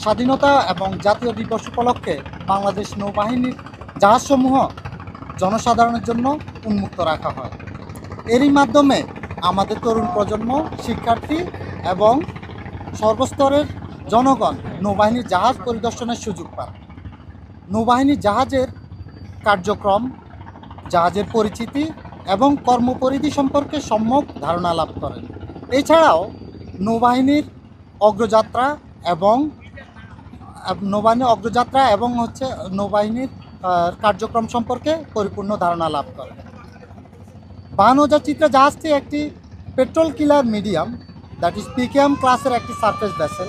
স্বাধীনতা এবং জাতীয় দিবস উপলক্ষে বাংলাদেশ নৌবাহিনীর জাহাজসমূহ জনসাধারণের জন্য উন্মুক্ত রাখা হয়। এরই মাধ্যমে আমাদের তরুণ প্রজন্ম, শিক্ষার্থী এবং সর্বস্তরের জনগণ নৌবাহিনীর জাহাজ পরিদর্শনের সুযোগ পান। নৌবাহিনীর জাহাজের কার্যক্রম, জাহাজের পরিচিতি এবং কর্মপরিধি সম্পর্কে সম্যক ধারণা লাভ করেন। এছাড়াও নৌবাহিনীর অগ্রযাত্রা এবং নৌবাহিনীর কার্যক্রম সম্পর্কে পরিপূর্ণ ধারণা লাভ করেন। 52,000 চিত্রা জাহাজটি একটি patrol killer medium, that is PKM ক্লাসের একটি সারফেস ভেসেল,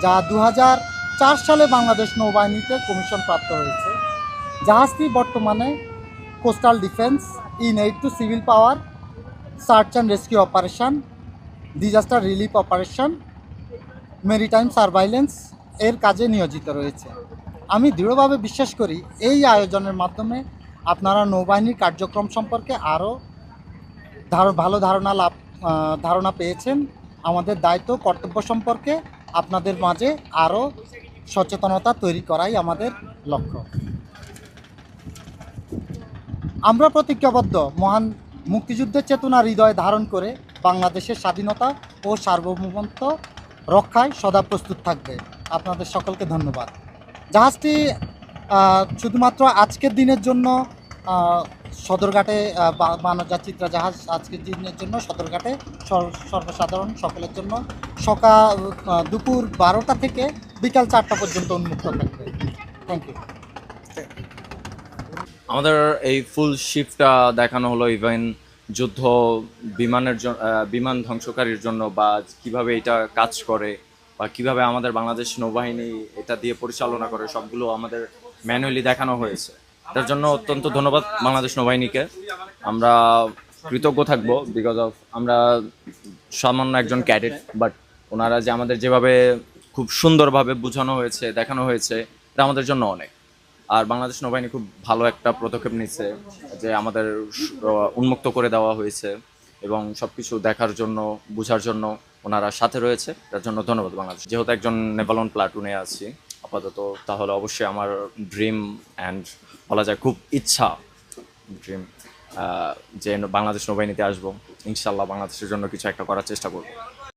যা 2004 সালে বাংলাদেশ নৌবাহিনীতে কমিশন প্রাপ্ত হয়েছে। জাহাজটি বর্তমানে coastal defence, in aid two civil power, search and rescue operation, disaster relief operation, maritime surveillance এর কাজে নিয়োজিত রয়েছে। আমি দৃঢ়ভাবে বিশ্বাস করি এই আয়োজনের মাধ্যমে আপনারা নৌবাহিনীর কার্যক্রম সম্পর্কে আরও ভালো ধারণা পেয়েছেন। আমাদের দায়িত্ব কর্তব্য সম্পর্কে আপনাদের মাঝে আরও সচেতনতা তৈরি করাই আমাদের লক্ষ্য। আমরা প্রতিজ্ঞাবদ্ধ মহান মুক্তিযুদ্ধের চেতনা হৃদয়ে ধারণ করে বাংলাদেশের স্বাধীনতা ও সার্বভৌমত্ব রক্ষায় সদা প্রস্তুত থাকবে। আপনাদের সকলকে ধন্যবাদ। জাহাজটি শুধুমাত্র আজকের দিনের জন্য সদরঘাটে, 52,000 চিত্রা জাহাজ আজকের দিনের জন্য সদরঘাটে সর্বসাধারণ সকলের জন্য দুপুর 12টা থেকে বিকাল 4টা পর্যন্ত উন্মুক্ত থাকবে। Thank you. আমাদের এই ফুল শিফটটা দেখানো হলো ইভেন যুদ্ধ বিমান ধ্বংসকারীর জন্য, বা কিভাবে এটা কাজ করে, বা কিভাবে আমাদের বাংলাদেশ নৌবাহিনী এটা দিয়ে পরিচালনা করে, সবগুলো আমাদের ম্যানুয়ালি দেখানো হয়েছে। তার জন্য অত্যন্ত ধন্যবাদ বাংলাদেশ নৌবাহিনীকে। আমরা কৃতজ্ঞ থাকবো, বিকজ অফ আমরা সামান্য একজন ক্যাডেট, বাট ওনারা যে আমাদের যেভাবে খুব সুন্দরভাবে বোঝানো হয়েছে, দেখানো হয়েছে, এটা আমাদের জন্য অনেক। আর বাংলাদেশ নৌবাহিনী খুব ভালো একটা পদক্ষেপ নিচ্ছে যে আমাদের উন্মুক্ত করে দেওয়া হয়েছে, এবং সব কিছু দেখার জন্য, বোঝার জন্য ওনারা সাথে রয়েছে। তার জন্য ধন্যবাদ বাংলাদেশ। যেহেতু একজন নেভাল প্লাটুনে আছি আপাতত, তাহলে অবশ্যই আমার ড্রিম অ্যান্ড বলা যায় খুব ইচ্ছা, ড্রিম যে বাংলাদেশ নৌবাহিনীতে আসবো। ইনশাল্লাহ বাংলাদেশের জন্য কিছু একটা করার চেষ্টা করবো।